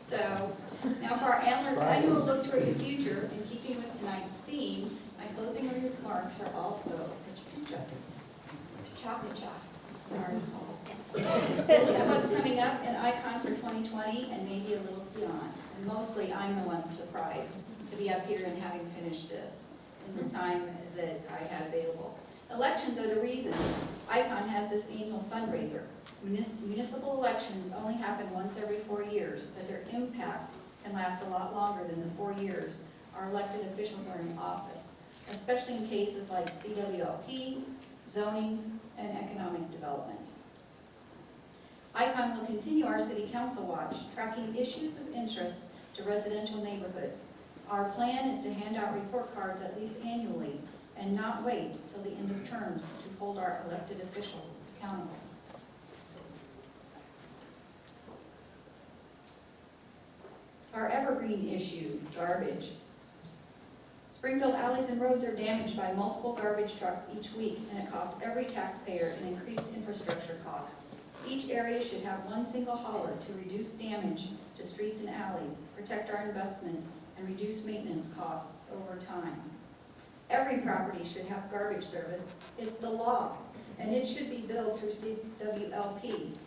So, now for our annual look toward the future, in keeping with tonight's theme, my closing remarks are also PechaKucha. Sorry. What's coming up in Icon for 2020 and maybe a little beyond. And mostly I'm the one surprised to be up here and having finished this in the time that I had available. Elections are the reason Icon has this annual fundraiser. Municipal elections only happen once every 4 years, but their impact can last a lot longer than the 4 years our elected officials are in office, especially in cases like CWLP, zoning, and economic development. Icon will continue our City Council watch, tracking issues of interest to residential neighborhoods. Our plan is to hand out report cards at least annually and not wait till the end of terms to hold our elected officials accountable. Our evergreen issue, garbage. Springfield alleys and roads are damaged by multiple garbage trucks each week, and it costs every taxpayer an increased infrastructure cost. Each area should have one single hauler to reduce damage to streets and alleys, protect our investment, and reduce maintenance costs over time. Every property should have garbage service. It's the law, and it should be billed through CWLP.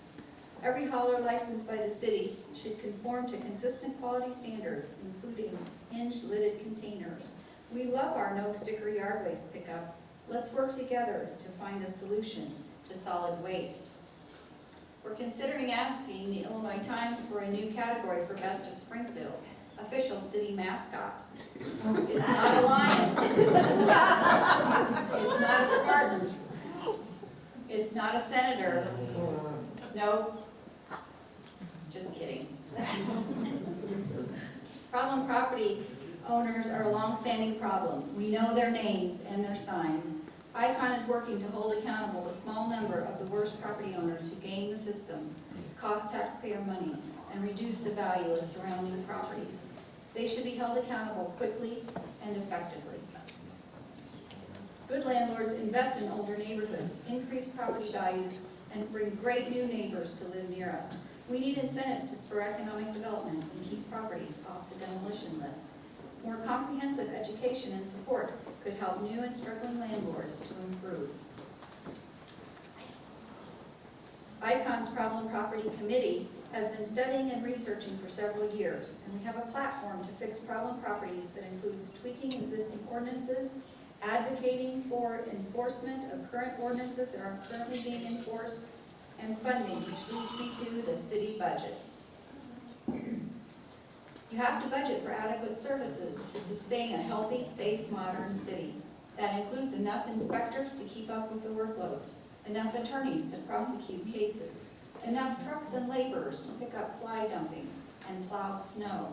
Every hauler licensed by the city should conform to consistent quality standards, including hinge-lidded containers. We love our no-sticker yard waste pickup. Let's work together to find a solution to solid waste. We're considering asking the Illinois Times for a new category for Best of Springfield, official city mascot. It's not a lion. It's not a Spartan. It's not a senator. Nope. Just kidding. Problem property owners are a long-standing problem. We know their names and their signs. Icon is working to hold accountable the small number of the worst property owners who game the system, cost taxpayer money, and reduce the value of surrounding properties. They should be held accountable quickly and effectively. Good landlords invest in older neighborhoods, increase property values, and bring great new neighbors to live near us. We need incentives to spur economic development and keep properties off the demolition list. More comprehensive education and support could help new and struggling landlords to improve. Icon's Problem Property Committee has been studying and researching for several years, and we have a platform to fix problem properties that includes tweaking existing ordinances, advocating for enforcement of current ordinances that are currently being enforced, and funding, which leads me to the city budget. You have to budget for adequate services to sustain a healthy, safe, modern city. That includes enough inspectors to keep up with the workload, enough attorneys to prosecute cases, enough trucks and laborers to pick up fly dumping and plow snow.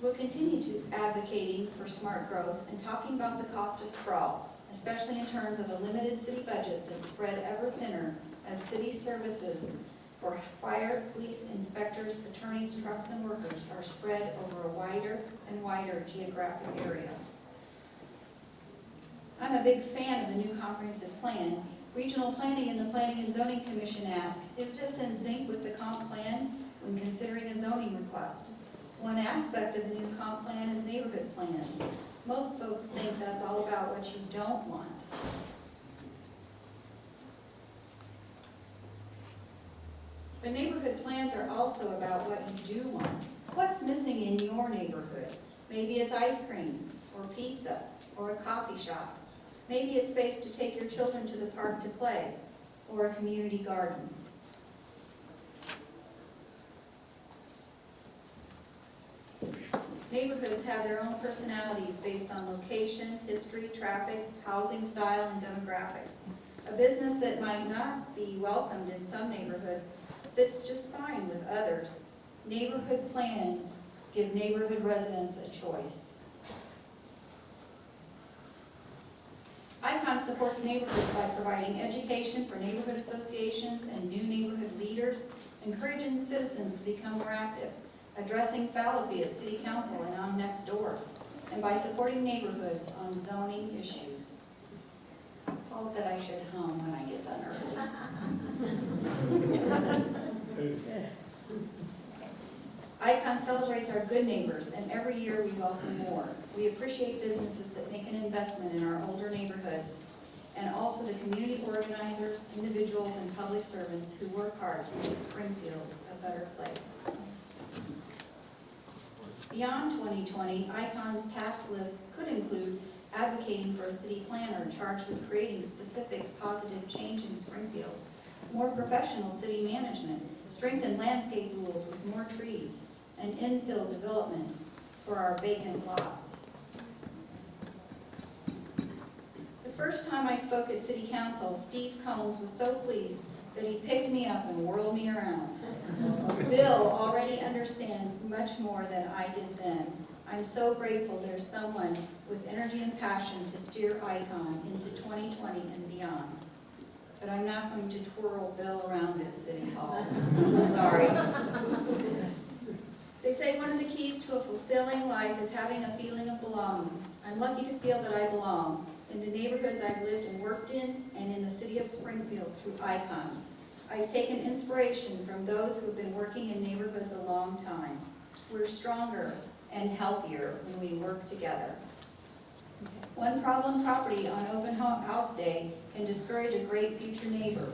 We'll continue to advocating for smart growth and talking about the cost of sprawl, especially in terms of a limited city budget that's spread ever thinner as city services for fire, police, inspectors, attorneys, trucks, and workers are spread over a wider and wider geographic area. I'm a big fan of the new comprehensive plan. Regional Planning and the Planning and Zoning Commission asked, is this in sync with the comp plan when considering a zoning request? One aspect of the new comp plan is neighborhood plans. Most folks think that's all about what you don't want. But neighborhood plans are also about what you do want. What's missing in your neighborhood? Maybe it's ice cream, or pizza, or a coffee shop. Maybe it's space to take your children to the park to play, or a community garden. Neighborhoods have their own personalities based on location, history, traffic, housing style, and demographics. A business that might not be welcomed in some neighborhoods fits just fine with others. Neighborhood plans give neighborhood residents a choice. Icon supports neighborhoods by providing education for neighborhood associations and new neighborhood leaders, encouraging citizens to become more active, addressing fallacy at City Council and on Nextdoor, and by supporting neighborhoods on zoning issues. Paul said I should hum when I get done early. Icon celebrates our good neighbors, and every year we welcome more. We appreciate businesses that make an investment in our older neighborhoods, and also the community organizers, individuals, and public servants who work hard to make Springfield a better place. Beyond 2020, Icon's task list could include advocating for a city planner charged with creating specific positive change in Springfield, more professional city management, strengthen landscape rules with more trees, and infill development for our vacant lots. The first time I spoke at City Council, Steve Combs was so pleased that he picked me up and whirled me around. Bill already understands much more than I did then. I'm so grateful there's someone with energy and passion to steer Icon into 2020 and beyond. But I'm not going to twirl Bill around at City Hall. Sorry. They say one of the keys to a fulfilling life is having a feeling of belonging. I'm lucky to feel that I belong in the neighborhoods I've lived and worked in, and in the city of Springfield through Icon. I've taken inspiration from those who have been working in neighborhoods a long time. We're stronger and healthier when we work together. One problem property on open house day can discourage a great future neighbor.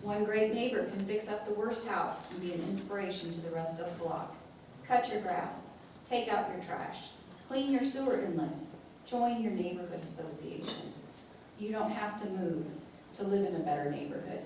One great neighbor can fix up the worst house and be an inspiration to the rest of the block. Cut your grass, take out your trash, clean your sewer inlets, join your neighborhood association. You don't have to move to live in a better neighborhood.